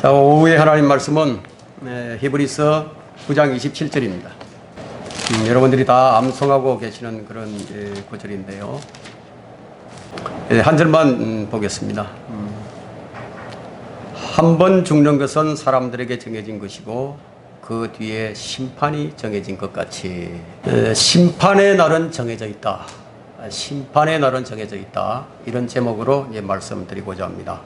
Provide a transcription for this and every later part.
자, 오후에 하나님 말씀은 히브리서 9장 27절입니다. 여러분들이 다 암송하고 계시는 그런 구절인데요. 한 절만 보겠습니다. 한 번 죽는 것은 사람들에게 정해진 것이고 그 뒤에 심판이 정해진 것 같이 심판의 날은 정해져 있다. 심판의 날은 정해져 있다. 이런 제목으로 말씀드리고자 합니다.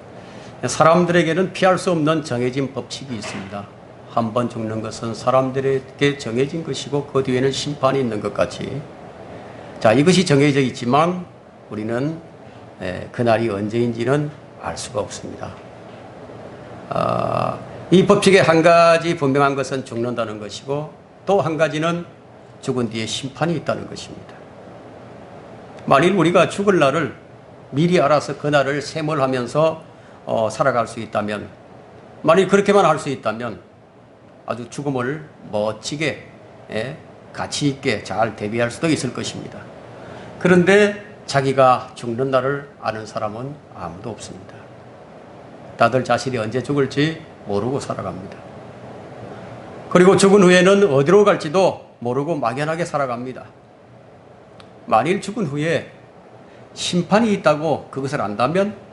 사람들에게는 피할 수 없는 정해진 법칙이 있습니다. 한 번 죽는 것은 사람들에게 정해진 것이고 그 뒤에는 심판이 있는 것 같이, 자, 이것이 정해져 있지만 우리는 그날이 언제인지는 알 수가 없습니다. 이 법칙의 한 가지 분명한 것은 죽는다는 것이고 또 한 가지는 죽은 뒤에 심판이 있다는 것입니다. 만일 우리가 죽을 날을 미리 알아서 그 날을 세몰하면서 살아갈 수 있다면, 만일 그렇게만 할 수 있다면 아주 죽음을 멋지게 가치 있게 잘 대비할 수도 있을 것입니다. 그런데 자기가 죽는 날을 아는 사람은 아무도 없습니다. 다들 자신이 언제 죽을지 모르고 살아갑니다. 그리고 죽은 후에는 어디로 갈지도 모르고 막연하게 살아갑니다. 만일 죽은 후에 심판이 있다고 그것을 안다면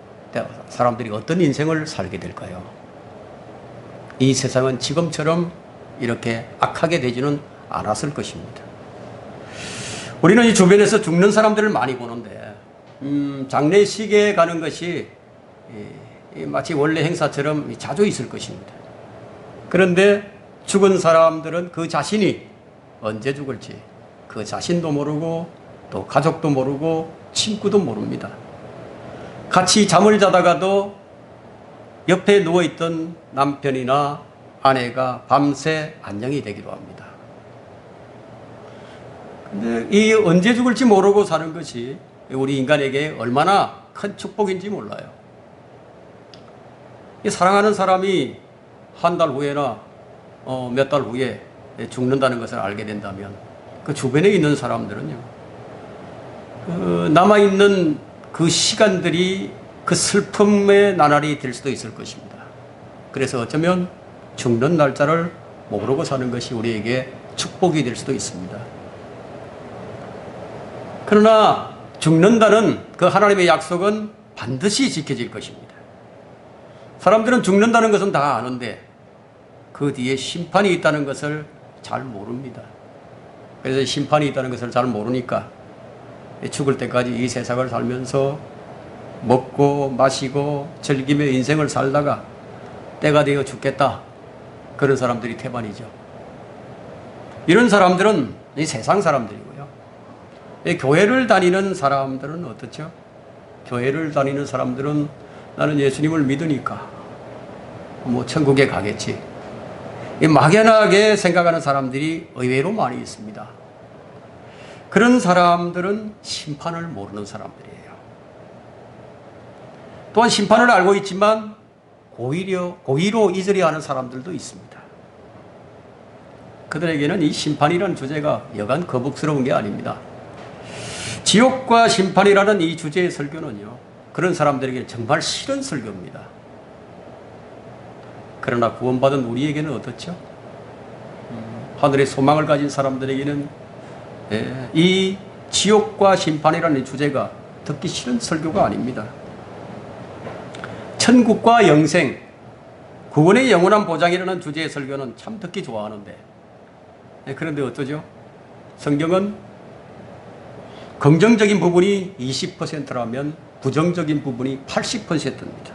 사람들이 어떤 인생을 살게 될까요? 이 세상은 지금처럼 이렇게 악하게 되지는 않았을 것입니다. 우리는 이 주변에서 죽는 사람들을 많이 보는데 장례식에 가는 것이 마치 원래 행사처럼 자주 있을 것입니다. 그런데 죽은 사람들은 그 자신이 언제 죽을지 그 자신도 모르고 또 가족도 모르고 친구도 모릅니다. 같이 잠을 자다가도 옆에 누워있던 남편이나 아내가 밤새 안녕이 되기도 합니다. 근데 이 언제 죽을지 모르고 사는 것이 우리 인간에게 얼마나 큰 축복인지 몰라요. 이 사랑하는 사람이 한 달 후에나 몇 달 후에 죽는다는 것을 알게 된다면 그 주변에 있는 사람들은요, 남아있는 그 시간들이 그 슬픔의 나날이 될 수도 있을 것입니다. 그래서 어쩌면 죽는 날짜를 모르고 사는 것이 우리에게 축복이 될 수도 있습니다. 그러나 죽는다는 그 하나님의 약속은 반드시 지켜질 것입니다. 사람들은 죽는다는 것은 다 아는데 그 뒤에 심판이 있다는 것을 잘 모릅니다. 그래서 심판이 있다는 것을 잘 모르니까 죽을 때까지 이 세상을 살면서 먹고 마시고 즐기며 인생을 살다가 때가 되어 죽겠다, 그런 사람들이 태반이죠. 이런 사람들은 이 세상 사람들이고요. 이 교회를 다니는 사람들은 어떻죠? 교회를 다니는 사람들은 나는 예수님을 믿으니까 뭐 천국에 가겠지, 이 막연하게 생각하는 사람들이 의외로 많이 있습니다. 그런 사람들은 심판을 모르는 사람들이에요. 또한 심판을 알고 있지만 고의로 잊으려 하는 사람들도 있습니다. 그들에게는 이 심판이라는 주제가 여간 거북스러운 게 아닙니다. 지옥과 심판이라는 이 주제의 설교는요, 그런 사람들에게 정말 싫은 설교입니다. 그러나 구원받은 우리에게는 어떻죠? 하늘의 소망을 가진 사람들에게는 이 지옥과 심판이라는 주제가 듣기 싫은 설교가 아닙니다. 천국과 영생, 구원의 영원한 보장이라는 주제의 설교는 참 듣기 좋아하는데, 그런데 어떠죠? 성경은 긍정적인 부분이 20%라면 부정적인 부분이 80%입니다.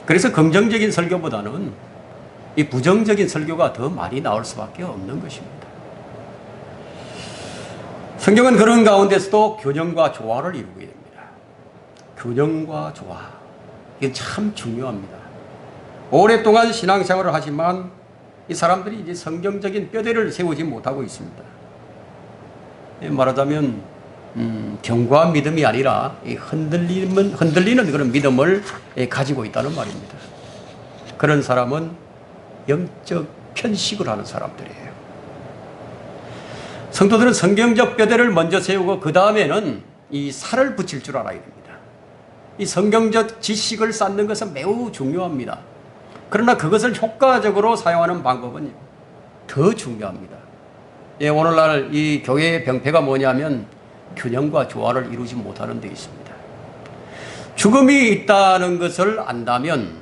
그래서 긍정적인 설교보다는 이 부정적인 설교가 더 많이 나올 수밖에 없는 것입니다. 성경은 그런 가운데서도 균형과 조화를 이루게 됩니다. 균형과 조화, 이게 참 중요합니다. 오랫동안 신앙생활을 하지만 이 사람들이 이제 성경적인 뼈대를 세우지 못하고 있습니다. 말하자면 경과 믿음이 아니라 흔들리는 그런 믿음을 가지고 있다는 말입니다. 그런 사람은 영적 편식을 하는 사람들이에요. 성도들은 성경적 뼈대를 먼저 세우고 그 다음에는 이 살을 붙일 줄 알아야 됩니다. 이 성경적 지식을 쌓는 것은 매우 중요합니다. 그러나 그것을 효과적으로 사용하는 방법은 더 중요합니다. 예, 오늘날 이 교회의 병폐가 뭐냐면 균형과 조화를 이루지 못하는 데 있습니다. 죽음이 있다는 것을 안다면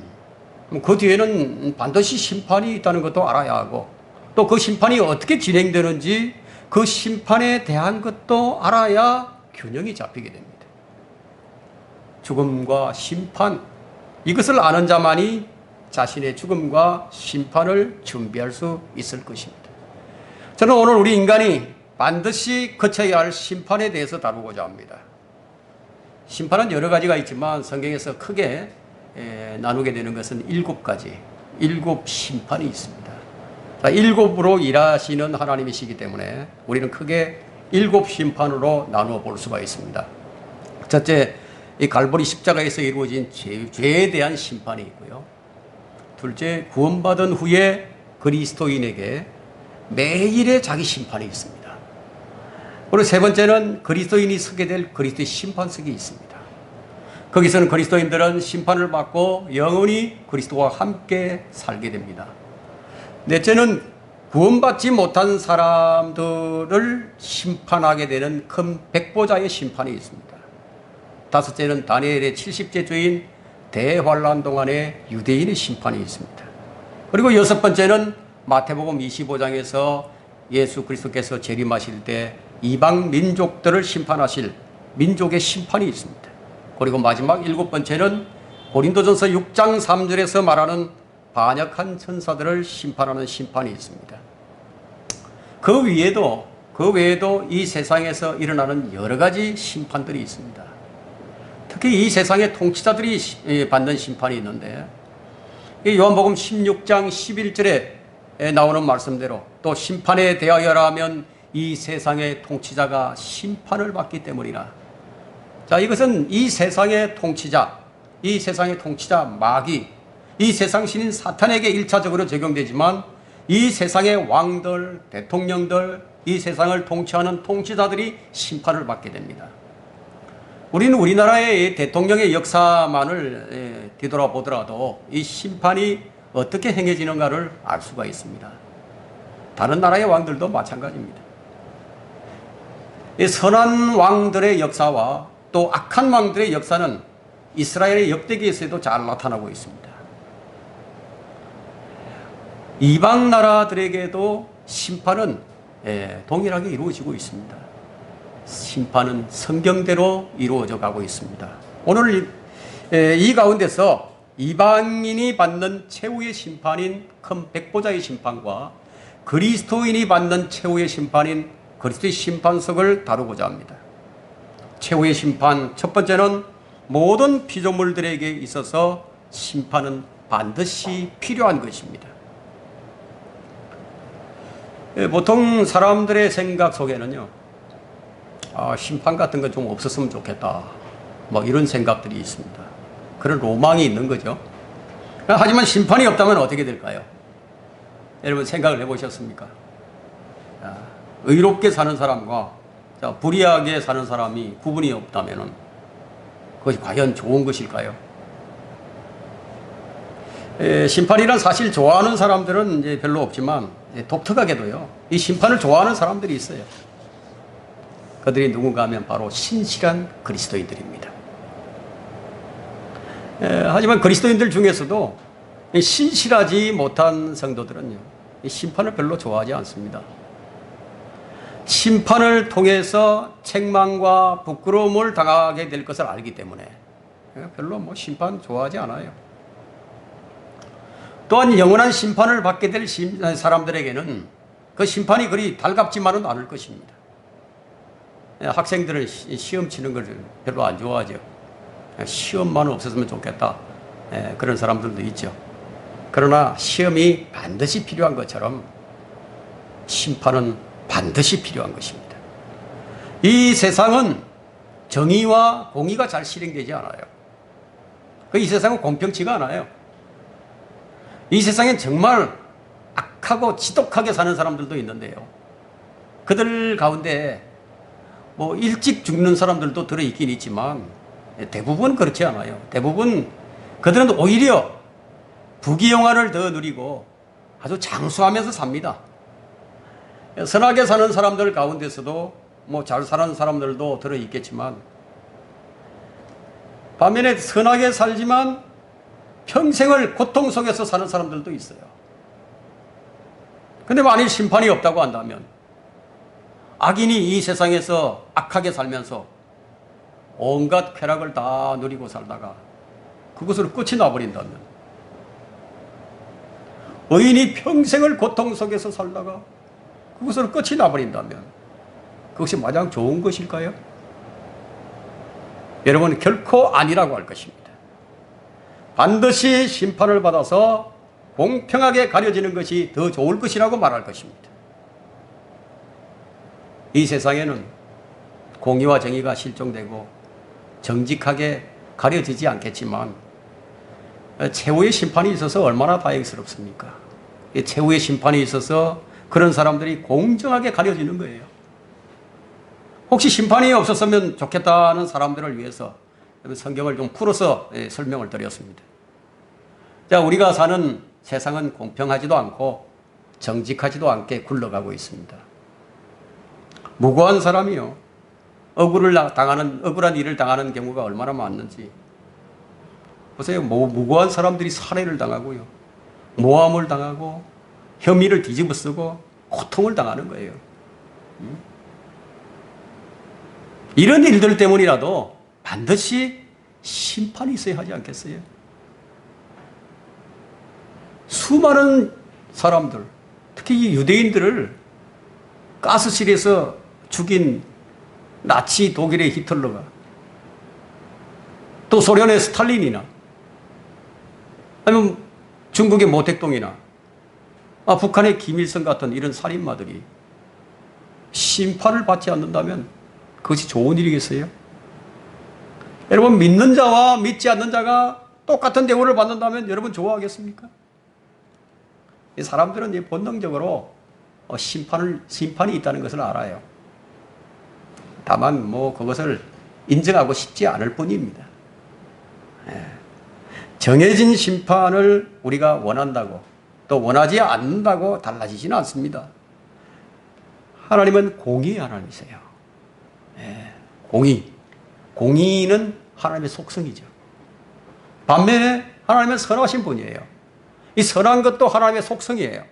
그 뒤에는 반드시 심판이 있다는 것도 알아야 하고, 또 그 심판이 어떻게 진행되는지 그 심판에 대한 것도 알아야 균형이 잡히게 됩니다. 죽음과 심판, 이것을 아는 자만이 자신의 죽음과 심판을 준비할 수 있을 것입니다. 저는 오늘 우리 인간이 반드시 거쳐야 할 심판에 대해서 다루고자 합니다. 심판은 여러 가지가 있지만 성경에서 크게 나누게 되는 것은 7가지, 7심판이 있습니다. 자, 7으로 일하시는 하나님이시기 때문에 우리는 크게 7심판으로 나누어 볼 수가 있습니다. 첫째, 이 갈보리 십자가에서 이루어진 죄에 대한 심판이 있고요. 둘째, 구원받은 후에 그리스도인에게 매일의 자기 심판이 있습니다. 그리고 세 번째는 그리스도인이 서게 될 그리스도의 심판석이 있습니다. 거기서는 그리스도인들은 심판을 받고 영원히 그리스도와 함께 살게 됩니다. 넷째는 구원받지 못한 사람들을 심판하게 되는 큰 백보자의 심판이 있습니다. 다섯째는 다니엘의 70째 주인 대환란 동안의 유대인의 심판이 있습니다. 그리고 여섯 번째는 마태복음 25장에서 예수 그리스도께서 재림하실 때 이방 민족들을 심판하실 민족의 심판이 있습니다. 그리고 마지막 7번째는 고린도전서 6장 3절에서 말하는 반역한 천사들을 심판하는 심판이 있습니다. 그 외에도 이 세상에서 일어나는 여러 가지 심판들이 있습니다. 특히 이 세상의 통치자들이 받는 심판이 있는데, 요한복음 16장 11절에 나오는 말씀대로 또 심판에 대하여라 하면 이 세상의 통치자가 심판을 받기 때문이라. 자, 이것은 이 세상의 통치자 마귀, 이 세상 신인 사탄에게 1차적으로 적용되지만 이 세상의 왕들, 대통령들, 이 세상을 통치하는 통치자들이 심판을 받게 됩니다. 우리는 우리나라의 대통령의 역사만을 뒤돌아보더라도 이 심판이 어떻게 행해지는가를 알 수가 있습니다. 다른 나라의 왕들도 마찬가지입니다. 이 선한 왕들의 역사와 또 악한 왕들의 역사는 이스라엘의 역대기에서도 잘 나타나고 있습니다. 이방 나라들에게도 심판은 동일하게 이루어지고 있습니다. 심판은 성경대로 이루어져 가고 있습니다. 오늘 이 가운데서 이방인이 받는 최후의 심판인 큰 백보자의 심판과 그리스도인이 받는 최후의 심판인 그리스도의 심판석을 다루고자 합니다. 최후의 심판, 첫 번째는 모든 피조물들에게 있어서 심판은 반드시 필요한 것입니다. 보통 사람들의 생각 속에는요, 심판 같은 건 좀 없었으면 좋겠다, 뭐 이런 생각들이 있습니다. 그런 로망이 있는 거죠. 하지만 심판이 없다면 어떻게 될까요? 여러분 생각을 해보셨습니까? 의롭게 사는 사람과 불의하게 사는 사람이 구분이 없다면 그것이 과연 좋은 것일까요? 심판이란 사실 좋아하는 사람들은 이제 별로 없지만 독특하게도요, 이 심판을 좋아하는 사람들이 있어요. 그들이 누군가 하면 바로 신실한 그리스도인들입니다. 하지만 그리스도인들 중에서도 신실하지 못한 성도들은요, 이 심판을 별로 좋아하지 않습니다. 심판을 통해서 책망과 부끄러움을 당하게 될 것을 알기 때문에 별로 심판 좋아하지 않아요. 또한 영원한 심판을 받게 될 사람들에게는 그 심판이 그리 달갑지만은 않을 것입니다. 학생들은 시험 치는 걸 별로 안 좋아하죠. 시험만 없었으면 좋겠다, 그런 사람들도 있죠. 그러나 시험이 반드시 필요한 것처럼 심판은 반드시 필요한 것입니다. 이 세상은 정의와 공의가 잘 실행되지 않아요. 이 세상은 공평치가 않아요. 이 세상엔 정말 악하고 지독하게 사는 사람들도 있는데요, 그들 가운데 일찍 죽는 사람들도 들어있긴 있지만 대부분 그렇지 않아요. 대부분 그들은 오히려 부귀영화를 더 누리고 아주 장수하면서 삽니다. 선하게 사는 사람들 가운데서도 뭐 잘 사는 사람들도 들어있겠지만, 반면에 선하게 살지만 평생을 고통 속에서 사는 사람들도 있어요. 근데 만일 심판이 없다고 한다면, 악인이 이 세상에서 악하게 살면서 온갖 쾌락을 다 누리고 살다가 그것으로 끝이 나버린다면, 의인이 평생을 고통 속에서 살다가 그것으로 끝이 나버린다면 그것이 마냥 좋은 것일까요? 여러분, 결코 아니라고 할 것입니다. 반드시 심판을 받아서 공평하게 가려지는 것이 더 좋을 것이라고 말할 것입니다. 이 세상에는 공의와 정의가 실종되고 정직하게 가려지지 않겠지만, 최후의 심판이 있어서 얼마나 다행스럽습니까? 최후의 심판이 있어서 그런 사람들이 공정하게 가려지는 거예요. 혹시 심판이 없었으면 좋겠다는 사람들을 위해서 성경을 좀 풀어서 설명을 드렸습니다. 자, 우리가 사는 세상은 공평하지도 않고 정직하지도 않게 굴러가고 있습니다. 무고한 사람이요, 억울한 일을 당하는 경우가 얼마나 많은지 보세요. 무고한 사람들이 살해를 당하고요, 모함을 당하고 혐의를 뒤집어 쓰고 고통을 당하는 거예요. 이런 일들 때문이라도 반드시 심판이 있어야 하지 않겠어요? 수많은 사람들, 특히 유대인들을 가스실에서 죽인 나치 독일의 히틀러가, 또 소련의 스탈린이나 아니면 중국의 모택동이나 북한의 김일성 같은 이런 살인마들이 심판을 받지 않는다면 그것이 좋은 일이겠어요? 여러분, 믿는 자와 믿지 않는 자가 똑같은 대우를 받는다면 여러분 좋아하겠습니까? 이 사람들은 본능적으로 심판이 있다는 것을 알아요. 다만 그것을 인정하고 싶지 않을 뿐입니다. 정해진 심판을 우리가 원한다고 또 원하지 않는다고 달라지지는 않습니다. 하나님은 공의의 하나님이세요. 공의는 하나님의 속성이죠. 반면에 하나님은 선하신 분이에요. 이 선한 것도 하나님의 속성이에요.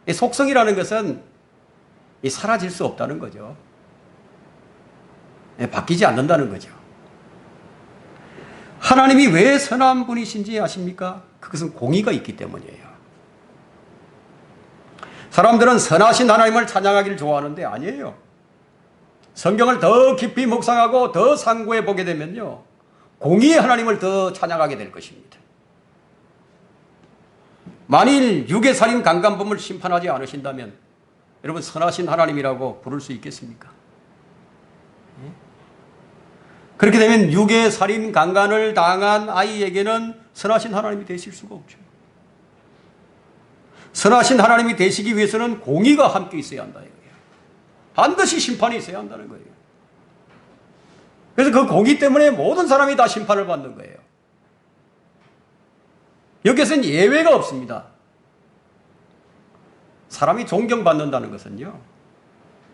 이 속성이라는 것은 사라질 수 없다는 거죠. 바뀌지 않는다는 거죠. 하나님이 왜 선한 분이신지 아십니까? 그것은 공의가 있기 때문이에요. 사람들은 선하신 하나님을 찬양하기를 좋아하는데 아니에요. 성경을 더 깊이 묵상하고 더 상고해 보게 되면요, 공의의 하나님을 더 찬양하게 될 것입니다. 만일 육의 살인 강간범을 심판하지 않으신다면 여러분, 선하신 하나님이라고 부를 수 있겠습니까? 그렇게 되면 육의 살인 강간을 당한 아이에게는 선하신 하나님이 되실 수가 없죠. 선하신 하나님이 되시기 위해서는 공의가 함께 있어야 한다 이거예요. 반드시 심판이 있어야 한다는 거예요. 그래서 그 공의 때문에 모든 사람이 다 심판을 받는 거예요. 여기에서는 예외가 없습니다. 사람이 존경받는다는 것은요,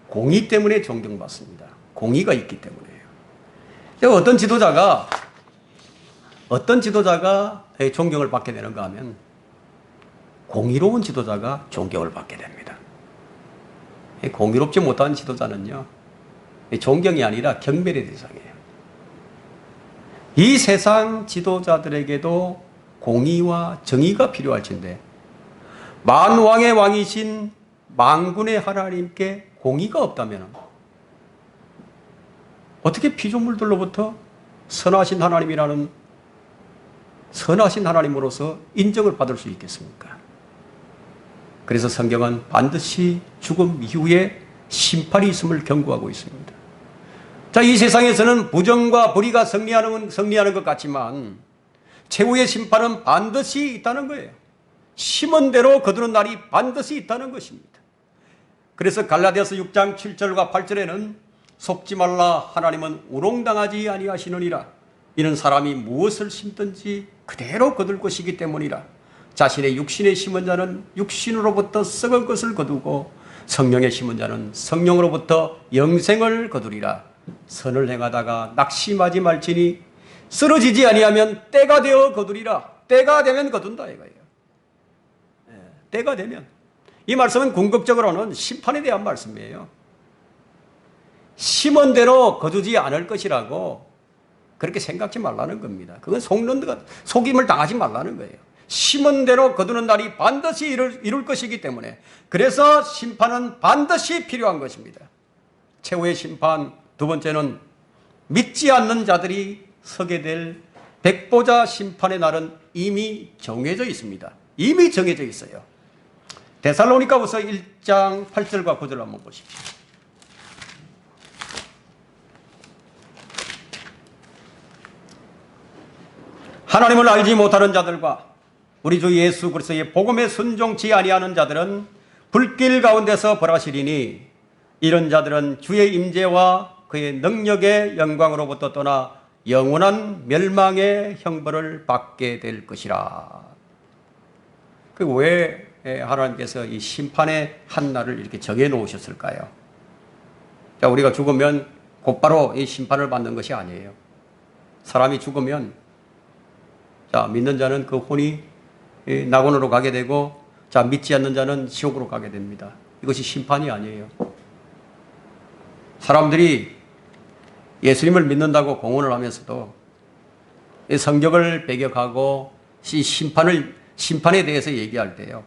공의 때문에 존경받습니다. 공의가 있기 때문에요. 어떤 지도자가 존경을 받게 되는가 하면 공의로운 지도자가 존경을 받게 됩니다. 공의롭지 못한 지도자는요, 존경이 아니라 경멸의 대상이에요. 이 세상 지도자들에게도 공의와 정의가 필요할진데, 만왕의 왕이신 만군의 하나님께 공의가 없다면 어떻게 피조물들로부터 선하신 하나님이라는 선하신 하나님으로서 인정을 받을 수 있겠습니까? 그래서 성경은 반드시 죽음 이후에 심판이 있음을 경고하고 있습니다. 자, 이 세상에서는 부정과 불의가 승리하는 것 같지만 최후의 심판은 반드시 있다는 거예요. 심은 대로 거두는 날이 반드시 있다는 것입니다. 그래서 갈라디아서 6장 7절과 8절에는 속지 말라, 하나님은 우롱당하지 아니하시느니라. 이는 사람이 무엇을 심든지 그대로 거둘 것이기 때문이라. 자신의 육신에 심은 자는 육신으로부터 썩은 것을 거두고 성령에 심은 자는 성령으로부터 영생을 거두리라. 선을 행하다가 낙심하지 말지니 쓰러지지 아니하면 때가 되어 거두리라. 때가 되면 거둔다 이거예요. 때가 되면. 이 말씀은 궁극적으로는 심판에 대한 말씀이에요. 심은 대로 거두지 않을 것이라고 그렇게 생각지 말라는 겁니다. 그건 속임을 당하지 말라는 거예요. 심은 대로 거두는 날이 반드시 이룰 것이기 때문에, 그래서 심판은 반드시 필요한 것입니다. 최후의 심판, 두 번째는 믿지 않는 자들이 서게 될 백보자 심판의 날은 이미 정해져 있습니다. 이미 정해져 있어요. 데살로니가후서 1장 8절과 9절 한번 보십시오. 하나님을 알지 못하는 자들과 우리 주 예수 그리스도의 복음에 순종치 아니하는 자들은 불길 가운데서 벌하시리니, 이런 자들은 주의 임재와 그의 능력의 영광으로부터 떠나 영원한 멸망의 형벌을 받게 될 것이라. 왜 하나님께서 이 심판의 한 날을 이렇게 정해 놓으셨을까요? 자, 우리가 죽으면 곧바로 이 심판을 받는 것이 아니에요. 사람이 죽으면, 자, 믿는 자는 그 혼이 낙원으로 가게 되고, 자, 믿지 않는 자는 지옥으로 가게 됩니다. 이것이 심판이 아니에요. 사람들이 예수님을 믿는다고 공언을 하면서도 이 성경을 배격하고 이 심판에 대해서 얘기할 때요,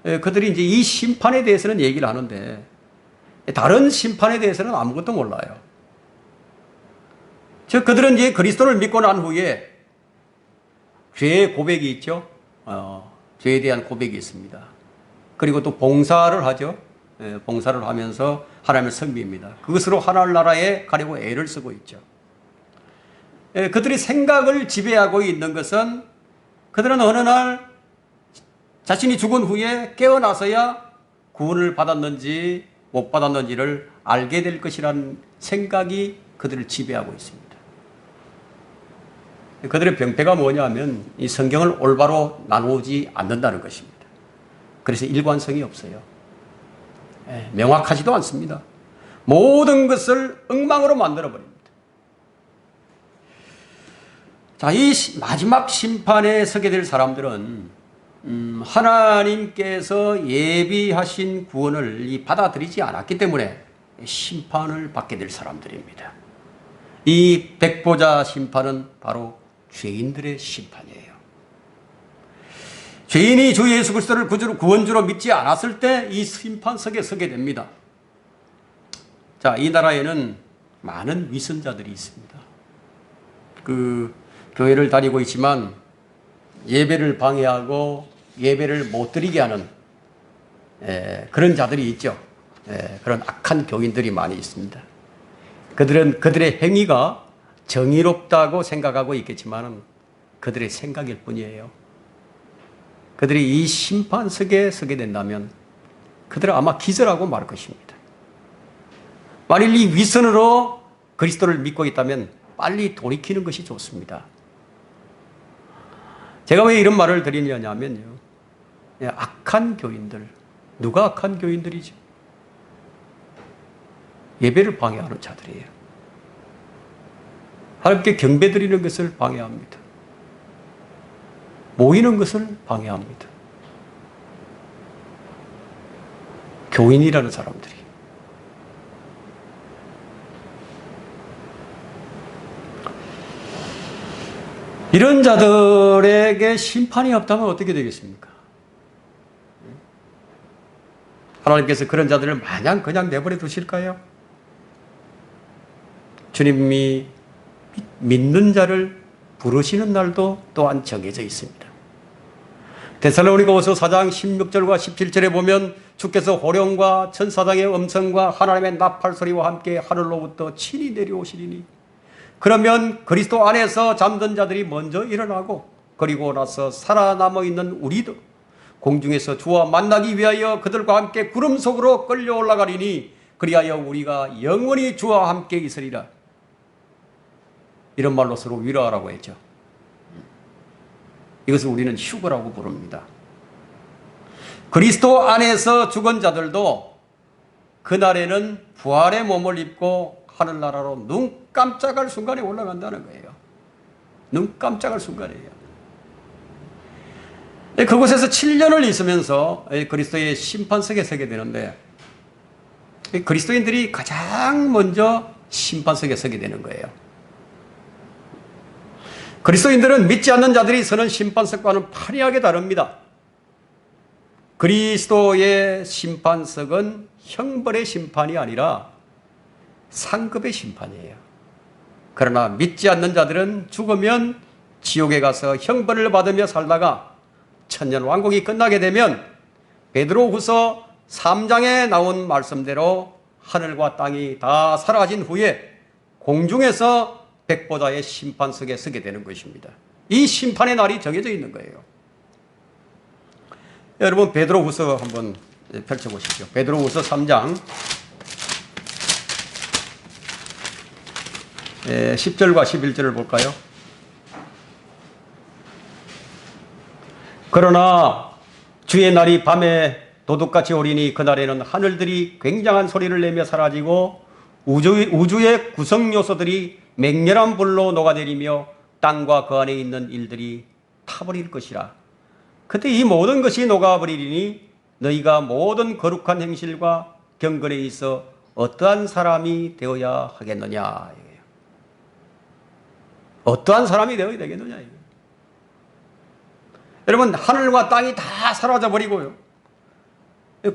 그들이 이제 이 심판에 대해서는 얘기를 하는데 다른 심판에 대해서는 아무것도 몰라요. 즉, 그들은 이제 그리스도를 믿고 난 후에 죄의 고백이 있죠. 죄에 대한 고백이 있습니다. 그리고 또 봉사를 하죠. 봉사를 하면서 하나님을 섬깁니다. 그것으로 하나님 나라에 가려고 애를 쓰고 있죠. 그들이 생각을 지배하고 있는 것은, 그들은 어느 날 자신이 죽은 후에 깨어나서야 구원을 받았는지 못 받았는지를 알게 될 것이라는 생각이 그들을 지배하고 있습니다. 그들의 병폐가 뭐냐면 이 성경을 올바로 나누지 않는다는 것입니다. 그래서 일관성이 없어요. 명확하지도 않습니다. 모든 것을 엉망으로 만들어버립니다. 자, 이 마지막 심판에 서게 될 사람들은 하나님께서 예비하신 구원을 받아들이지 않았기 때문에 심판을 받게 될 사람들입니다. 이 백보자 심판은 바로 죄인들의 심판이에요. 죄인이 주 예수 그리스도를 구원주로 믿지 않았을 때 이 심판석에 서게 됩니다. 자, 이 나라에는 많은 위선자들이 있습니다. 교회를 다니고 있지만 예배를 방해하고 예배를 못 드리게 하는 그런 자들이 있죠. 그런 악한 교인들이 많이 있습니다. 그들은 그들의 행위가 정의롭다고 생각하고 있겠지만 그들의 생각일 뿐이에요. 그들이 이 심판석에 서게 된다면 그들은 아마 기절하고 말 것입니다. 만일 이 위선으로 그리스도를 믿고 있다면 빨리 돌이키는 것이 좋습니다. 제가 왜 이런 말을 드리냐면요, 악한 교인들, 누가 악한 교인들이죠? 예배를 방해하는 자들이에요. 하나님께 경배드리는 것을 방해합니다. 모이는 것을 방해합니다. 교인이라는 사람들이. 이런 자들에게 심판이 없다면 어떻게 되겠습니까? 하나님께서 그런 자들을 마냥 그냥 내버려 두실까요? 주님이 믿는 자를 부르시는 날도 또한 정해져 있습니다. 데살로니가후서 4장 16절과 17절에 보면 주께서 호령과 천사장의 음성과 하나님의 나팔 소리와 함께 하늘로부터 친히 내려오시리니, 그러면 그리스도 안에서 잠든 자들이 먼저 일어나고 그리고 나서 살아남아 있는 우리도 공중에서 주와 만나기 위하여 그들과 함께 구름 속으로 끌려 올라가리니 그리하여 우리가 영원히 주와 함께 있으리라. 이런 말로 서로 위로하라고 했죠. 이것을 우리는 휴거라고 부릅니다. 그리스도 안에서 죽은 자들도 그날에는 부활의 몸을 입고 하늘나라로 눈 깜짝할 순간에 올라간다는 거예요. 눈 깜짝할 순간이에요. 그곳에서 7년을 있으면서 그리스도의 심판석에 서게 되는데, 그리스도인들이 가장 먼저 심판석에 서게 되는 거예요. 그리스도인들은 믿지 않는 자들이 서는 심판석과는 판이하게 다릅니다. 그리스도의 심판석은 형벌의 심판이 아니라 상급의 심판이에요. 그러나 믿지 않는 자들은 죽으면 지옥에 가서 형벌을 받으며 살다가 천년 왕국이 끝나게 되면 베드로후서 3장에 나온 말씀대로 하늘과 땅이 다 사라진 후에 공중에서 백보자의 심판석에 서게 되는 것입니다. 이 심판의 날이 정해져 있는 거예요. 여러분 베드로후서 한번 펼쳐보십시오. 베드로후서 3장 10절과 11절을 볼까요? 그러나 주의 날이 밤에 도둑같이 오리니 그날에는 하늘들이 굉장한 소리를 내며 사라지고 우주의 구성 요소들이 맹렬한 불로 녹아내리며 땅과 그 안에 있는 일들이 타버릴 것이라. 그때 이 모든 것이 녹아버리리니 너희가 모든 거룩한 행실과 경건에 있어 어떠한 사람이 되어야 하겠느냐. 어떠한 사람이 되어야 되겠느냐. 여러분 하늘과 땅이 다 사라져 버리고요,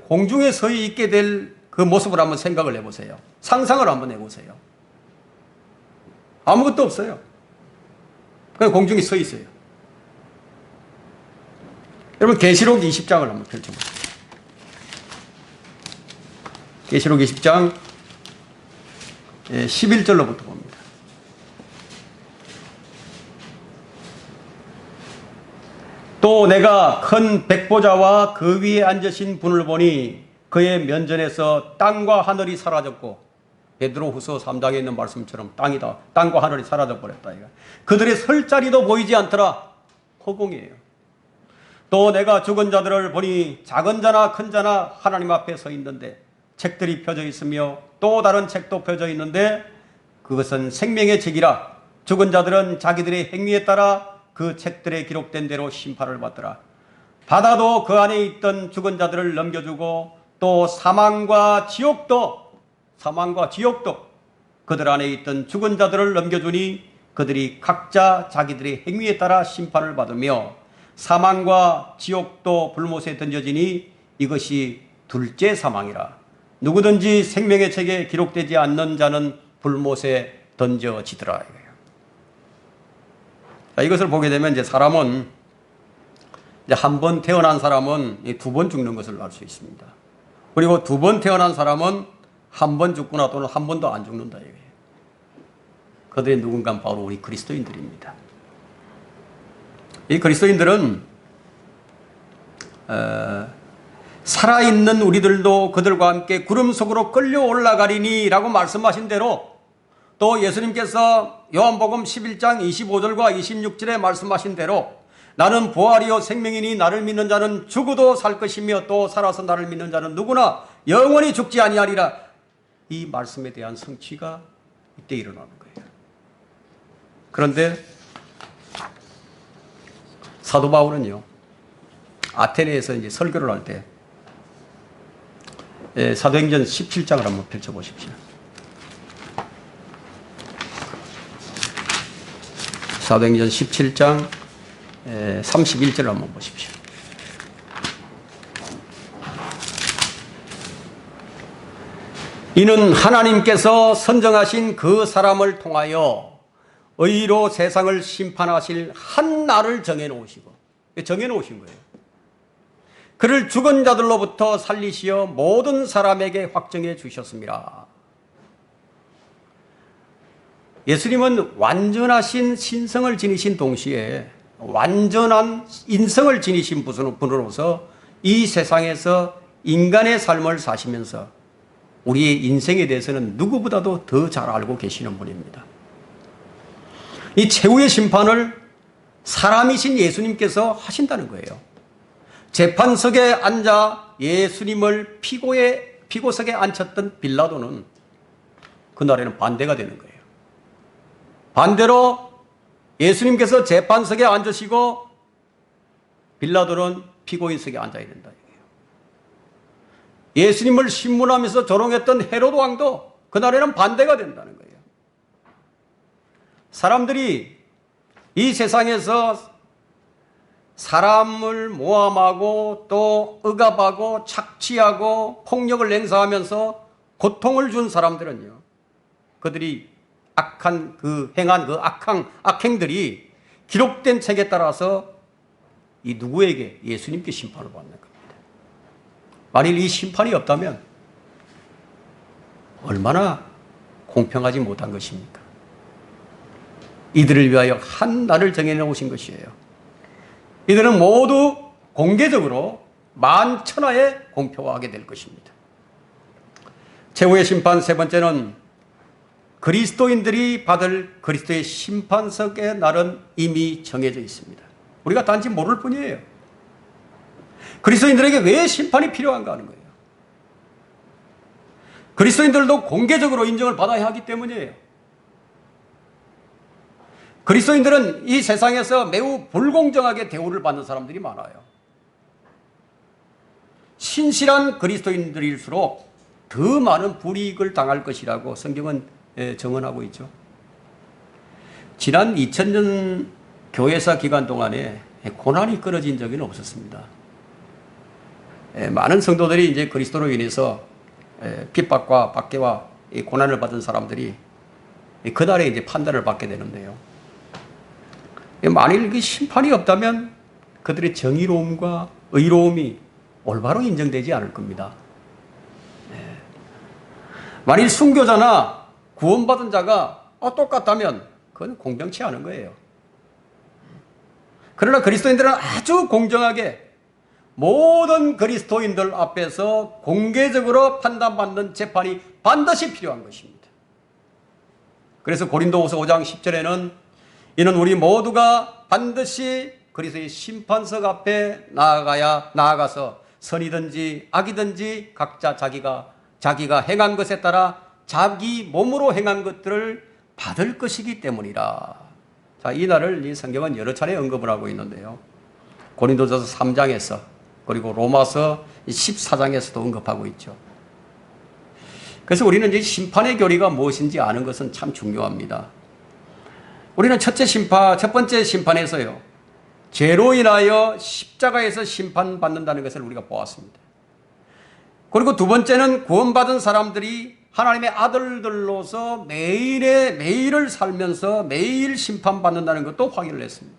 공중에 서 있게 될 그 모습을 한번 생각을 해보세요. 상상을 한번 해보세요. 아무것도 없어요. 그냥 공중에 서 있어요. 여러분 계시록 20장을 한번 펼쳐보세요. 계시록 20장 11절로부터 봅니다. 또 내가 큰 백보자와 그 위에 앉으신 분을 보니 그의 면전에서 땅과 하늘이 사라졌고, 베드로후서 3장에 있는 말씀처럼 땅과 하늘이 사라져 버렸다. 그들의 설 자리도 보이지 않더라. 허공이에요. 또 내가 죽은 자들을 보니 작은 자나 큰 자나 하나님 앞에 서 있는데 책들이 펴져 있으며 또 다른 책도 펴져 있는데 그것은 생명의 책이라. 죽은 자들은 자기들의 행위에 따라 그 책들에 기록된 대로 심판을 받더라. 바다도 그 안에 있던 죽은 자들을 넘겨주고 또 사망과 지옥도 그들 안에 있던 죽은 자들을 넘겨주니 그들이 각자 자기들의 행위에 따라 심판을 받으며 사망과 지옥도 불못에 던져지니 이것이 둘째 사망이라. 누구든지 생명의 책에 기록되지 않는 자는 불못에 던져지더라. 이것을 보게 되면 이제 사람은 한 번 태어난 사람은 2번 죽는 것을 알 수 있습니다. 그리고 2번 태어난 사람은 한 번 죽거나 또는 한 번도 안 죽는다. 그들의 누군가는 바로 우리 그리스도인들입니다. 이 그리스도인들은 살아있는 우리들도 그들과 함께 구름 속으로 끌려 올라가리니 라고 말씀하신 대로, 또 예수님께서 요한복음 11장 25절과 26절에 말씀하신 대로 나는 부활이요 생명이니 나를 믿는 자는 죽어도 살 것이며 또 살아서 나를 믿는 자는 누구나 영원히 죽지 아니하리라. 이 말씀에 대한 성취가 이때 일어나는 거예요. 그런데 사도 바울은요, 아테네에서 이제 설교를 할 때 사도행전 17장을 한번 펼쳐보십시오. 사도행전 17장 31절을 한번 보십시오. 이는 하나님께서 선정하신 그 사람을 통하여 의로 세상을 심판하실 한 날을 정해놓으신 거예요. 그를 죽은 자들로부터 살리시어 모든 사람에게 확정해 주셨습니다. 예수님은 완전하신 신성을 지니신 동시에 완전한 인성을 지니신 분으로서 이 세상에서 인간의 삶을 사시면서 우리의 인생에 대해서는 누구보다도 더 잘 알고 계시는 분입니다. 이 최후의 심판을 사람이신 예수님께서 하신다는 거예요. 재판석에 앉아 예수님을 피고석에 앉혔던 빌라도는 그날에는 반대가 되는 거예요. 반대로 예수님께서 재판석에 앉으시고 빌라도는 피고인석에 앉아야 된다. 예수님을 신문하면서 조롱했던 헤로드 왕도 그날에는 반대가 된다는 거예요. 사람들이 이 세상에서 사람을 모함하고 또 억압하고 착취하고 폭력을 행사하면서 고통을 준 사람들은요, 그들이 악한 행한 악행들이 기록된 책에 따라서 이 누구에게? 예수님께 심판을 받는 겁니다. 만일 이 심판이 없다면 얼마나 공평하지 못한 것입니까? 이들을 위하여 한 날을 정해놓으신 것이에요. 이들은 모두 공개적으로 만천하에 공표하게 될 것입니다. 최후의 심판 세 번째는 그리스도인들이 받을 그리스도의 심판석의 날은 이미 정해져 있습니다. 우리가 단지 모를 뿐이에요. 그리스도인들에게 왜 심판이 필요한가 하는 거예요. 그리스도인들도 공개적으로 인정을 받아야 하기 때문이에요. 그리스도인들은 이 세상에서 매우 불공정하게 대우를 받는 사람들이 많아요. 신실한 그리스도인들일수록 더 많은 불이익을 당할 것이라고 성경은 정언하고 있죠. 지난 2000년 교회사 기간 동안에 고난이 끊어진 적은 없었습니다. 많은 성도들이 이제 그리스도로 인해서 핍박과 박해와 고난을 받은 사람들이 그날에 이제 판단을 받게 되는데요. 만일 그 심판이 없다면 그들의 정의로움과 의로움이 올바로 인정되지 않을 겁니다. 만일 순교자나 구원받은 자가 똑같다면 그건 공정치 않은 거예요. 그러나 그리스도인들은 아주 공정하게 모든 그리스도인들 앞에서 공개적으로 판단받는 재판이 반드시 필요한 것입니다. 그래서 고린도후서 5장 10절에는 이는 우리 모두가 반드시 그리스도의 심판석 앞에 나아가서 선이든지 악이든지 각자 자기가 행한 것에 따라 자기 몸으로 행한 것들을 받을 것이기 때문이라. 자, 이 날을 이 성경은 여러 차례 언급을 하고 있는데요. 고린도전서 3장에서 그리고 로마서 14장에서도 언급하고 있죠. 그래서 우리는 이제 심판의 교리가 무엇인지 아는 것은 참 중요합니다. 우리는 첫 번째 심판에서요, 죄로 인하여 십자가에서 심판받는다는 것을 우리가 보았습니다. 그리고 두 번째는 구원받은 사람들이 하나님의 아들들로서 매일을 살면서 매일 심판받는다는 것도 확인을 했습니다.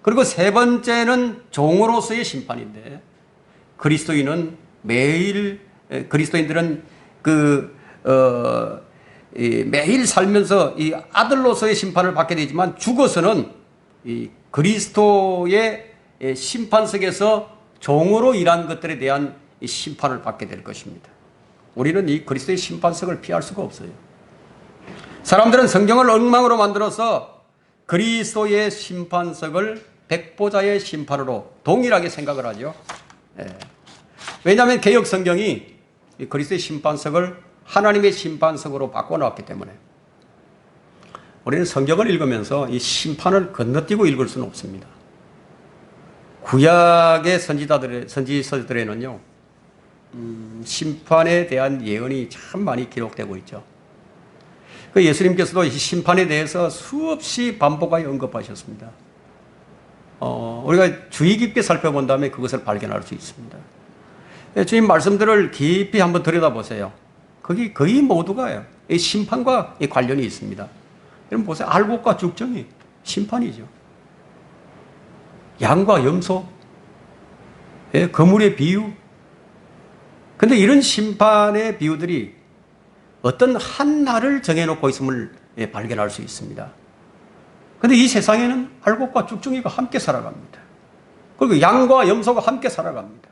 그리고 세 번째는 종으로서의 심판인데, 그리스도인들은 매일 살면서 이 아들로서의 심판을 받게 되지만 죽어서는 이 그리스도의 심판석에서 종으로 일한 것들에 대한 이 심판을 받게 될 것입니다. 우리는 이 그리스도의 심판석을 피할 수가 없어요. 사람들은 성경을 엉망으로 만들어서 그리스도의 심판석을 백보자의 심판으로 동일하게 생각을 하죠. 왜냐하면 개역 성경이 그리스도의 심판석을 하나님의 심판석으로 바꿔놨기 때문에 우리는 성경을 읽으면서 이 심판을 건너뛰고 읽을 수는 없습니다. 구약의 선지서들에는요, 심판에 대한 예언이 참 많이 기록되고 있죠. 그 예수님께서도 이 심판에 대해서 수없이 반복하여 언급하셨습니다. 우리가 주의 깊게 살펴본다면 그것을 발견할 수 있습니다. 주님 말씀들을 깊이 한번 들여다보세요. 거기 거의 모두가 이 심판과 관련이 있습니다. 여러분 보세요. 알곡과 죽정이 심판이죠. 양과 염소, 거물의 비유. 그런데 이런 심판의 비유들이 어떤 한 날을 정해놓고 있음을 발견할 수 있습니다. 그런데 이 세상에는 알곡과 죽정이가 함께 살아갑니다. 그리고 양과 염소가 함께 살아갑니다.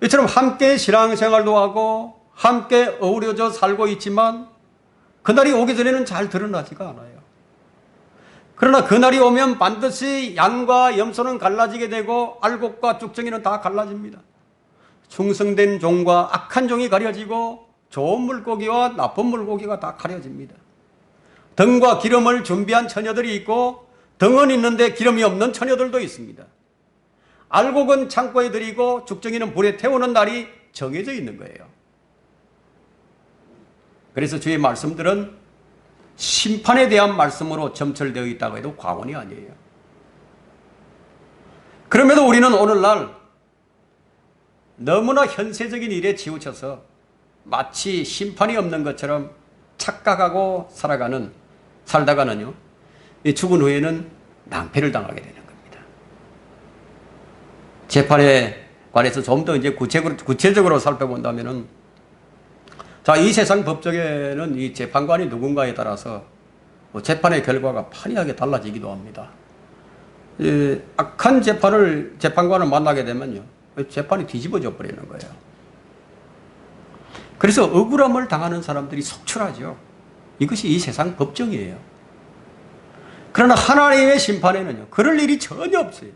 이처럼 함께 신앙생활도 하고 함께 어우러져 살고 있지만 그날이 오기 전에는 잘 드러나지가 않아요. 그러나 그날이 오면 반드시 양과 염소는 갈라지게 되고 알곡과 쭉정이는 다 갈라집니다. 충성된 종과 악한 종이 가려지고 좋은 물고기와 나쁜 물고기가 다 가려집니다. 등과 기름을 준비한 처녀들이 있고 등은 있는데 기름이 없는 처녀들도 있습니다. 알곡은 창고에 들이고 죽정이는 불에 태우는 날이 정해져 있는 거예요. 그래서 주의 말씀들은 심판에 대한 말씀으로 점철되어 있다고 해도 과언이 아니에요. 그럼에도 우리는 오늘날 너무나 현세적인 일에 치우쳐서 마치 심판이 없는 것처럼 착각하고 살다가는요, 죽은 후에는 낭패를 당하게 되는 겁니다. 재판에 관해서 좀 더 이제 구체적으로 살펴본다면은, 자, 이 세상 법정에는 이 재판관이 누군가에 따라서 재판의 결과가 판이하게 달라지기도 합니다. 악한 재판관을 만나게 되면요, 재판이 뒤집어져 버리는 거예요. 그래서 억울함을 당하는 사람들이 속출하죠. 이것이 이 세상 법정이에요. 그러나 하나님의 심판에는요, 그럴 일이 전혀 없어요.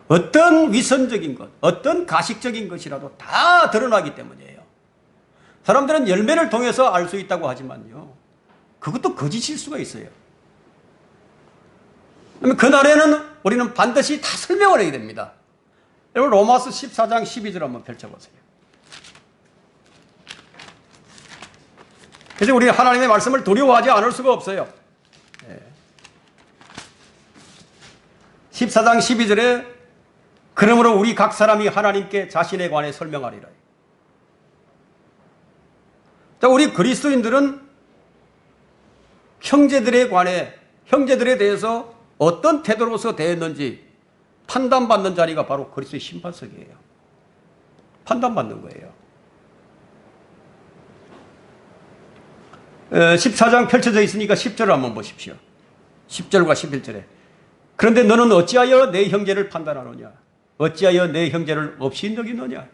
어떤 위선적인 것, 어떤 가식적인 것이라도 다 드러나기 때문이에요. 사람들은 열매를 통해서 알 수 있다고 하지만요, 그것도 거짓일 수가 있어요. 그날에는 우리는 반드시 다 설명을 해야 됩니다. 여러분, 로마서 14장 12절 한번 펼쳐보세요. 그래서 우리 하나님의 말씀을 두려워하지 않을 수가 없어요. 14장 12절에 그러므로 우리 각 사람이 하나님께 자신에 관해 설명하리라. 자, 우리 그리스도인들은 형제들에 대해서 어떤 태도로서 대했는지 판단받는 자리가 바로 그리스도의 심판석이에요. 판단받는 거예요. 14장 펼쳐져 있으니까 10절을 한번 보십시오. 10절과 11절에 그런데 너는 어찌하여 내 형제를 판단하느냐? 어찌하여 내 형제를 없이 여기느냐?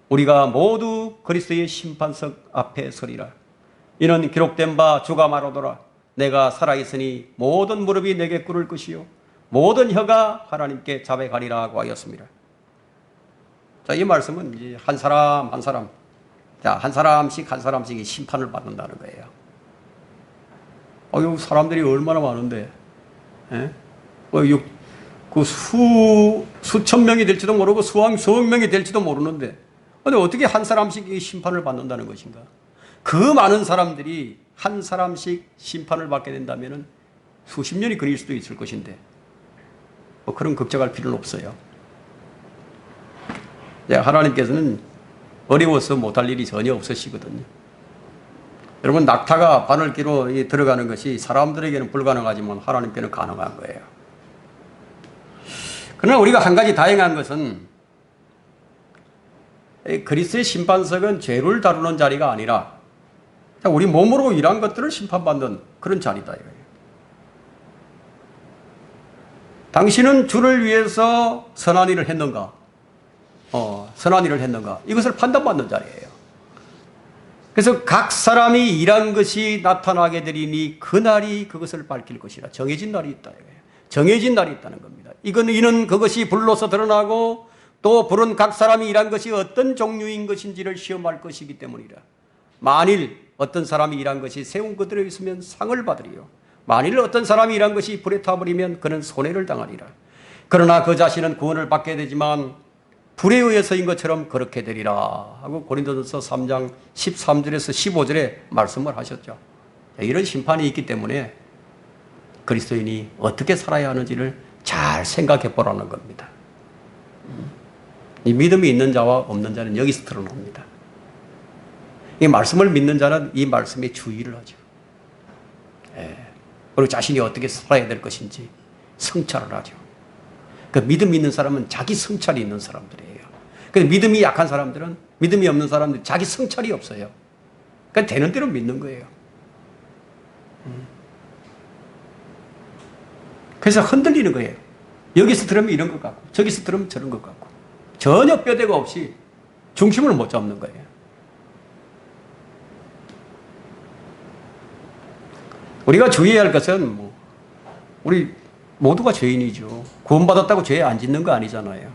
우리가 모두 그리스도의 심판석 앞에 서리라. 이는 기록된 바 주가 말하더라. 내가 살아있으니 모든 무릎이 내게 꿇을 것이요 모든 혀가 하나님께 자백하리라 하고 하였습니다. 자, 이 말씀은 이제 한 사람 한 사람씩 심판을 받는다는 거예요. 사람들이 얼마나 많은데, 수천 명이 될지도 모르고 수억 명이 될지도 모르는데, 근데 어떻게 한 사람씩 심판을 받는다는 것인가? 그 많은 사람들이 한 사람씩 심판을 받게 된다면 수십 년이 걸릴 수도 있을 것인데, 그런 걱정할 필요는 없어요. 하나님께서는 어려워서 못할 일이 전혀 없으시거든요. 여러분, 낙타가 바늘기로 들어가는 것이 사람들에게는 불가능하지만 하나님께는 가능한 거예요. 그러나 우리가 한 가지 다행한 것은 그리스도의 심판석은 죄를 다루는 자리가 아니라 우리 몸으로 일한 것들을 심판받는 그런 자리다. 당신은 주를 위해서 선한 일을 했는가? 선한 일을 했는가? 이것을 판단받는 자리예요. 그래서 각 사람이 일한 것이 나타나게 되리니 그날이 그것을 밝힐 것이라. 정해진 날이 있다. 정해진 날이 있다는 겁니다. 이는 그것이 불로서 드러나고 또 불은 각 사람이 일한 것이 어떤 종류인 것인지를 시험할 것이기 때문이라. 만일 어떤 사람이 일한 것이 세운 그들에 있으면 상을 받으리요. 만일 어떤 사람이 일한 것이 불에 타버리면 그는 손해를 당하리라. 그러나 그 자신은 구원을 받게 되지만 불에 의해서인 것처럼 그렇게 되리라 하고 고린도전서 3장 13절에서 15절에 말씀을 하셨죠. 이런 심판이 있기 때문에 그리스도인이 어떻게 살아야 하는지를 잘 생각해 보라는 겁니다. 이 믿음이 있는 자와 없는 자는 여기서 드러납니다. 이 말씀을 믿는 자는 이 말씀에 주의를 하죠. 그리고 자신이 어떻게 살아야 될 것인지 성찰을 하죠. 그 믿음 있는 사람은 자기 성찰이 있는 사람들이에요. 근데 믿음이 약한 사람들은, 믿음이 없는 사람들은 자기 성찰이 없어요. 그러니까 되는 대로 믿는 거예요. 그래서 흔들리는 거예요. 여기서 들으면 이런 것 같고 저기서 들으면 저런 것 같고 전혀 뼈대가 없이 중심을 못 잡는 거예요. 우리가 주의해야 할 것은 우리 모두가 죄인이죠. 구원받았다고 죄 안 짓는 거 아니잖아요.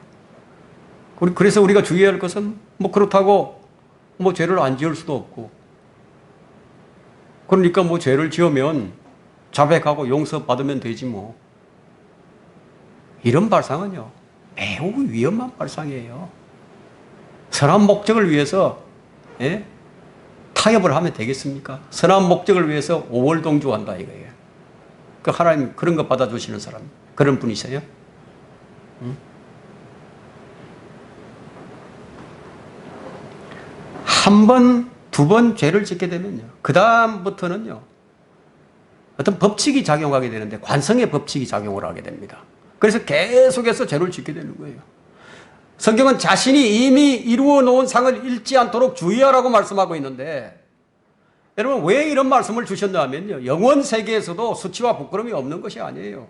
그래서 우리가 주의해야 할 것은 뭐 그렇다고 뭐 죄를 안 지을 수도 없고, 그러니까 뭐 죄를 지으면 자백하고 용서받으면 되지 뭐. 이런 발상은요, 매우 위험한 발상이에요. 선한 목적을 위해서 타협을 하면 되겠습니까? 선한 목적을 위해서 오월동조한다 이거예요. 그 하나님 그런 거 받아주시는 사람, 그런 분이세요? 한 번, 두 번 죄를 짓게 되면요, 그 다음부터는요, 어떤 법칙이 작용하게 되는데 관성의 법칙이 작용을 하게 됩니다. 그래서 계속해서 죄를 짓게 되는 거예요. 성경은 자신이 이미 이루어 놓은 상을 잃지 않도록 주의하라고 말씀하고 있는데, 여러분 왜 이런 말씀을 주셨나 하면요, 영원 세계에서도 수치와 부끄러움이 없는 것이 아니에요.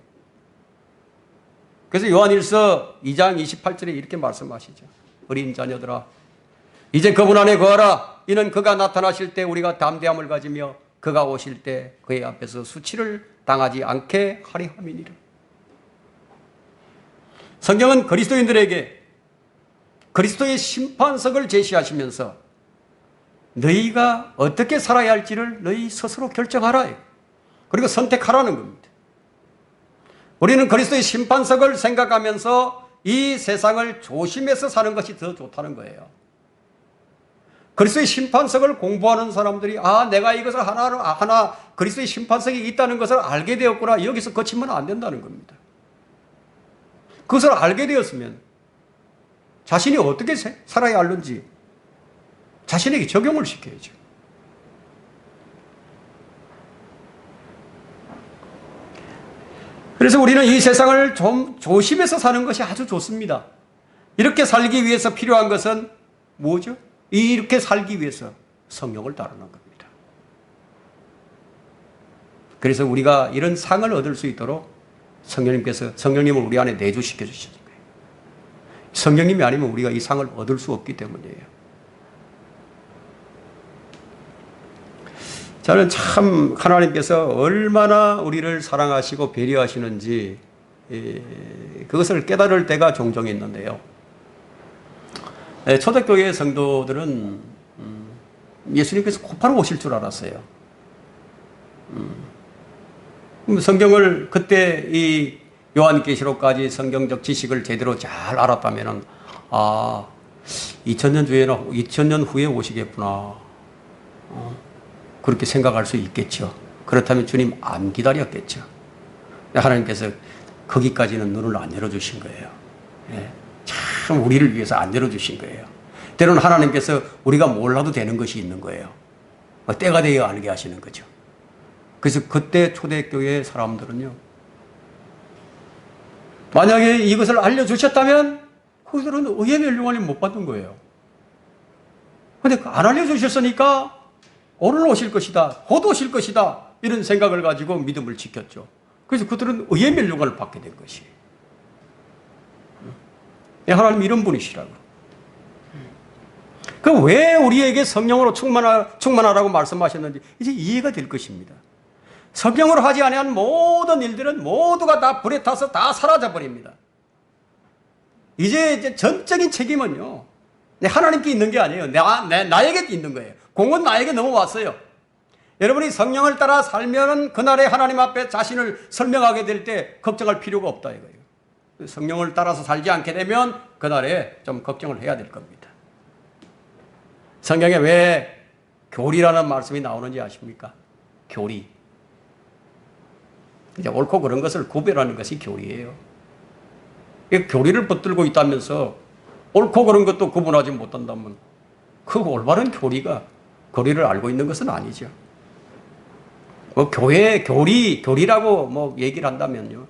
그래서 요한일서 2장 28절에 이렇게 말씀하시죠. 어린 자녀들아, 이제 그분 안에 거하라. 이는 그가 나타나실 때 우리가 담대함을 가지며 그가 오실 때 그의 앞에서 수치를 당하지 않게 하리 함이니라. 성경은 그리스도인들에게 그리스도의 심판석을 제시하시면서 너희가 어떻게 살아야 할지를 너희 스스로 결정하라. 그리고 선택하라는 겁니다. 우리는 그리스도의 심판석을 생각하면서 이 세상을 조심해서 사는 것이 더 좋다는 거예요. 그리스도의 심판석을 공부하는 사람들이 내가 이것을 하나 그리스도의 심판석이 있다는 것을 알게 되었구나, 여기서 그치면 안 된다는 겁니다. 그것을 알게 되었으면 자신이 어떻게 살아야 하는지 자신에게 적용을 시켜야죠. 그래서 우리는 이 세상을 좀 조심해서 사는 것이 아주 좋습니다. 이렇게 살기 위해서 필요한 것은 뭐죠? 이렇게 살기 위해서 성령을 따르는 겁니다. 그래서 우리가 이런 상을 얻을 수 있도록 성령님을 우리 안에 내주시켜 주시는 거예요. 성령님이 아니면 우리가 이 상을 얻을 수 없기 때문이에요. 저는 참 하나님께서 얼마나 우리를 사랑하시고 배려하시는지 그것을 깨달을 때가 종종 있는데요. 초대교회 성도들은 예수님께서 곧바로 오실 줄 알았어요. 성경을 그때 이 요한계시록까지 성경적 지식을 제대로 잘 알았다면 2000년 후에 오시겠구나, 그렇게 생각할 수 있겠죠. 그렇다면 주님 안 기다렸겠죠. 하나님께서 거기까지는 눈을 안 열어주신 거예요. 참 우리를 위해서 안 열어주신 거예요. 때로는 하나님께서 우리가 몰라도 되는 것이 있는 거예요. 때가 되어 알게 하시는 거죠. 그래서 그때 초대교회 사람들은요, 만약에 이것을 알려주셨다면 그들은 의의 멸류관을 못 받는 거예요. 그런데 안 알려주셨으니까 오늘 오실 것이다, 곧 오실 것이다, 이런 생각을 가지고 믿음을 지켰죠. 그래서 그들은 의의 멸류관을 받게 된 것이에요. 하나님 이런 분이시라고. 그 왜 우리에게 성령으로 충만하라고 말씀하셨는지 이제 이해가 될 것입니다. 성령으로 하지 아니한 모든 일들은 모두가 다 불에 타서 다 사라져 버립니다. 이제 전적인 책임은요, 하나님께 있는 게 아니에요. 나에게 있는 거예요. 공은 나에게 넘어왔어요. 여러분이 성령을 따라 살면 그날에 하나님 앞에 자신을 설명하게 될 때 걱정할 필요가 없다 이거예요. 성령을 따라서 살지 않게 되면 그날에 좀 걱정을 해야 될 겁니다. 성경에 왜 교리라는 말씀이 나오는지 아십니까? 교리. 이제 옳고 그런 것을 구별하는 것이 교리예요. 교리를 붙들고 있다면서 옳고 그런 것도 구분하지 못한다면 그 올바른 교리를 알고 있는 것은 아니죠. 교리라고 뭐 얘기를 한다면요,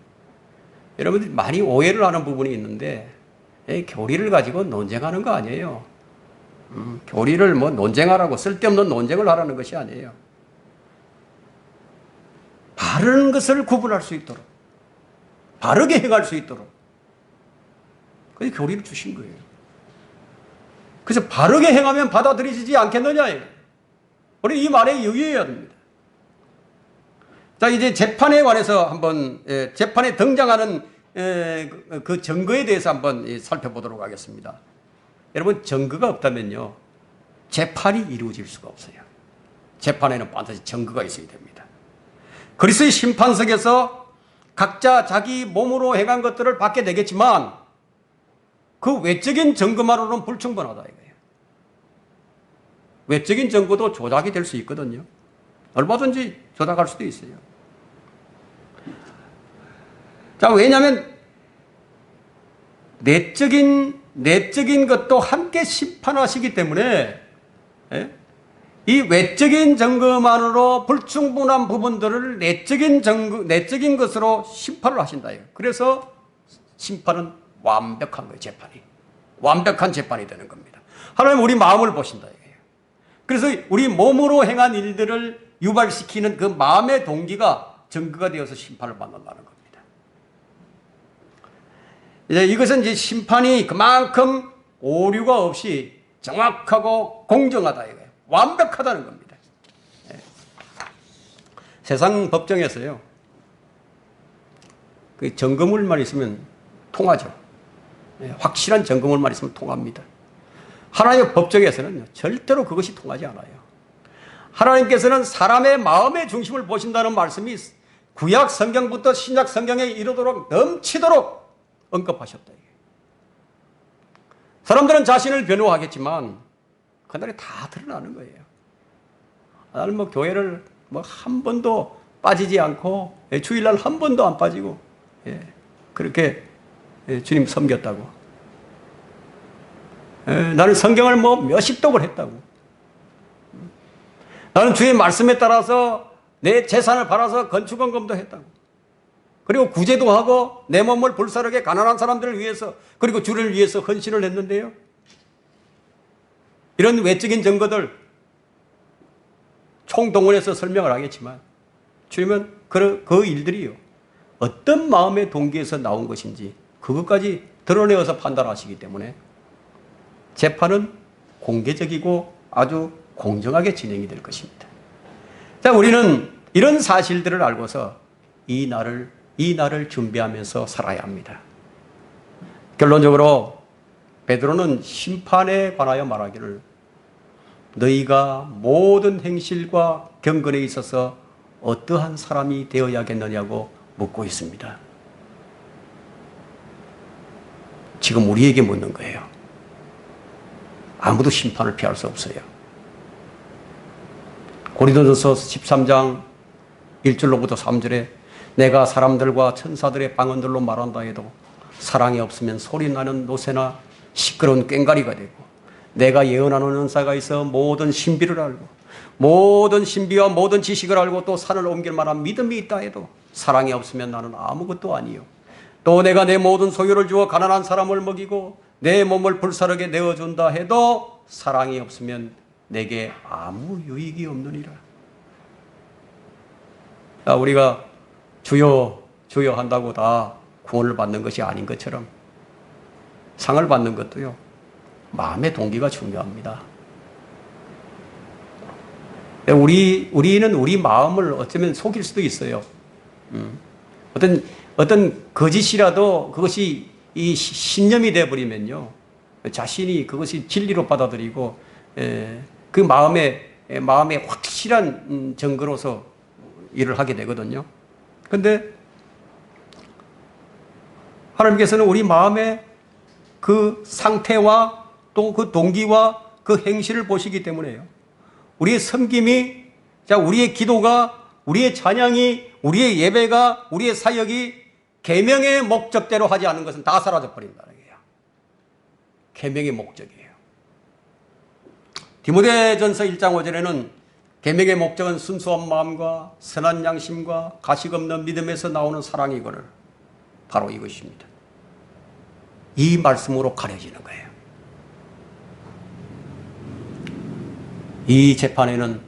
여러분들이 많이 오해를 하는 부분이 있는데, 교리를 가지고 논쟁하는 거 아니에요. 교리를 뭐 논쟁하라고 쓸데없는 논쟁을 하라는 것이 아니에요. 바른 것을 구분할 수 있도록, 바르게 행할 수 있도록, 그게 교리를 주신 거예요. 그래서 바르게 행하면 받아들이지 않겠느냐. 우리 이 말에 유의해야 됩니다. 자, 이제 재판에 관해서 한번 재판에 등장하는 그 증거에 대해서 한번 살펴보도록 하겠습니다. 여러분, 증거가 없다면요 재판이 이루어질 수가 없어요. 재판에는 반드시 증거가 있어야 됩니다. 그리스도의 심판석에서 각자 자기 몸으로 행한 것들을 받게 되겠지만 그 외적인 증거만으로는 불충분하다 이거예요. 외적인 증거도 조작이 될 수 있거든요. 얼마든지 조작할 수도 있어요. 자, 왜냐하면 내적인 것도 함께 심판하시기 때문에 이 외적인 증거만으로 불충분한 부분들을 내적인 것으로 심판을 하신다. 그래서 심판은 완벽한 거예요. 재판이. 완벽한 재판이 되는 겁니다. 하나님 우리 마음을 보신다. 그래서 우리 몸으로 행한 일들을 유발시키는 그 마음의 동기가 증거가 되어서 심판을 받는다는 겁니다. 이제 이것은 이제 심판이 그만큼 오류가 없이 정확하고 공정하다 이거예요. 완벽하다는 겁니다. 세상 법정에서요, 그 증거물만 있으면 통하죠. 확실한 증거물만 있으면 통합니다. 하나님의 법정에서는 절대로 그것이 통하지 않아요. 하나님께서는 사람의 마음의 중심을 보신다는 말씀이 구약 성경부터 신약 성경에 이르도록 넘치도록 언급하셨다. 사람들은 자신을 변호하겠지만 그날에 다 드러나는 거예요. 나는 뭐 교회를 뭐 한 번도 빠지지 않고 주일날 한 번도 안 빠지고 그렇게 주님 섬겼다고. 나는 성경을 뭐 몇십 독을 했다고. 나는 주의 말씀에 따라서 내 재산을 팔아서 건축원금도 했다고. 그리고 구제도 하고 내 몸을 불사르게 가난한 사람들을 위해서 그리고 주를 위해서 헌신을 했는데요. 이런 외적인 증거들 총동원해서 설명을 하겠지만 주님은 그 일들이요 어떤 마음의 동기에서 나온 것인지 그것까지 드러내어서 판단하시기 때문에 재판은 공개적이고 아주 공정하게 진행이 될 것입니다. 자, 우리는 이런 사실들을 알고서 이 날을 준비하면서 살아야 합니다. 결론적으로 베드로는 심판에 관하여 말하기를 너희가 모든 행실과 경건에 있어서 어떠한 사람이 되어야겠느냐고 묻고 있습니다. 지금 우리에게 묻는 거예요. 아무도 심판을 피할 수 없어요. 고린도전서 13장 1절로부터 3절에 내가 사람들과 천사들의 방언들로 말한다 해도 사랑이 없으면 소리나는 노새나 시끄러운 꽹과리가 되고 내가 예언하는 은사가 있어 모든 신비를 알고 모든 신비와 모든 지식을 알고 또 산을 옮길 만한 믿음이 있다 해도 사랑이 없으면 나는 아무것도 아니요. 또 내가 내 모든 소유를 주어 가난한 사람을 먹이고 내 몸을 불사르게 내어준다 해도 사랑이 없으면 내게 아무 유익이 없느니라. 우리가 주여 주여 한다고 다 구원을 받는 것이 아닌 것처럼 상을 받는 것도요 마음의 동기가 중요합니다. 우리는 우리 마음을 어쩌면 속일 수도 있어요. 어떤 거짓이라도 그것이 이 신념이 되어버리면요 자신이 그것이 진리로 받아들이고 그 마음에 확실한 증거로서 일을 하게 되거든요. 그런데 하나님께서는 우리 마음의 그 상태와 또 그 동기와 그 행실을 보시기 때문에요. 우리의 섬김이, 우리의 기도가, 우리의 찬양이, 우리의 예배가, 우리의 사역이 계명의 목적대로 하지 않는 것은 다 사라져 버린다는 거예요. 계명의 목적이에요. 디모데전서 1장 5절에는 계명의 목적은 순수한 마음과 선한 양심과 가식 없는 믿음에서 나오는 사랑이거늘 바로 이것입니다. 이 말씀으로 가려지는 거예요. 이 재판에는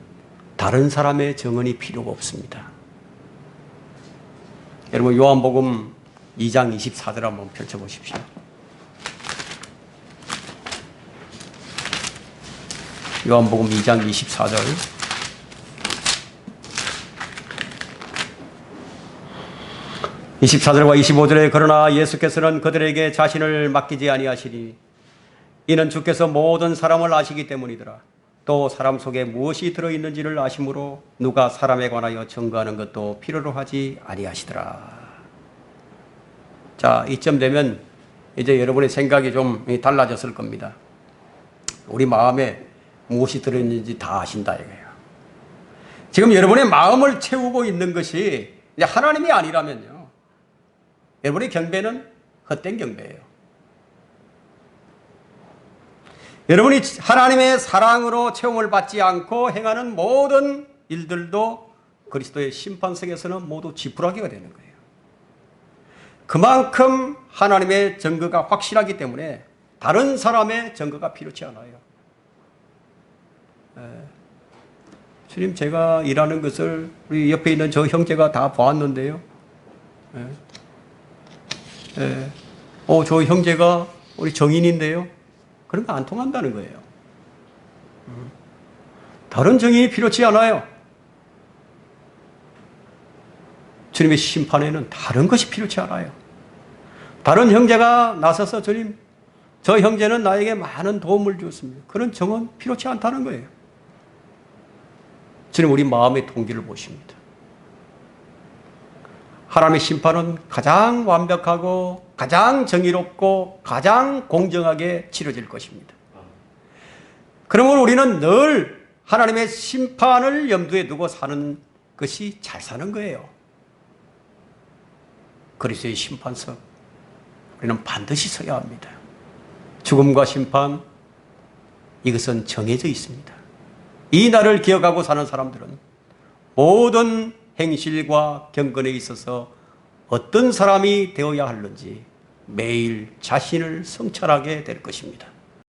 다른 사람의 증언이 필요가 없습니다. 여러분 요한복음 2장 24절 한번 펼쳐보십시오. 요한복음 2장 24절 24절과 25절에 그러나 예수께서는 그들에게 자신을 맡기지 아니하시니 이는 주께서 모든 사람을 아시기 때문이더라. 또 사람 속에 무엇이 들어있는지를 아심으로 누가 사람에 관하여 증거하는 것도 필요로 하지 아니하시더라. 자, 이쯤 되면 이제 여러분의 생각이 좀 달라졌을 겁니다. 우리 마음에 무엇이 들어있는지 다 아신다 이거예요. 지금 여러분의 마음을 채우고 있는 것이 이제 하나님이 아니라면요, 여러분의 경배는 헛된 경배예요. 여러분이 하나님의 사랑으로 체험을 받지 않고 행하는 모든 일들도 그리스도의 심판석에서는 모두 지푸라기가 되는 거예요. 그만큼 하나님의 증거가 확실하기 때문에 다른 사람의 증거가 필요치 않아요. 주님, 제가 일하는 것을 우리 옆에 있는 저 형제가 다 보았는데요. 저 형제가 우리 정인인데요. 그런 거 안 통한다는 거예요. 다른 정인이 필요치 않아요. 주님의 심판에는 다른 것이 필요치 않아요. 다른 형제가 나서서 주님, 저 형제는 나에게 많은 도움을 주었습니다. 그런 정은 필요치 않다는 거예요. 주님, 우리 마음의 동기를 보십니다. 하나님의 심판은 가장 완벽하고 가장 정의롭고 가장 공정하게 치러질 것입니다. 그러므로 우리는 늘 하나님의 심판을 염두에 두고 사는 것이 잘 사는 거예요. 그리스도의 심판석, 우리는 반드시 서야 합니다. 죽음과 심판, 이것은 정해져 있습니다. 이 날을 기억하고 사는 사람들은 모든 행실과 경건에 있어서 어떤 사람이 되어야 하는지 매일 자신을 성찰하게 될 것입니다.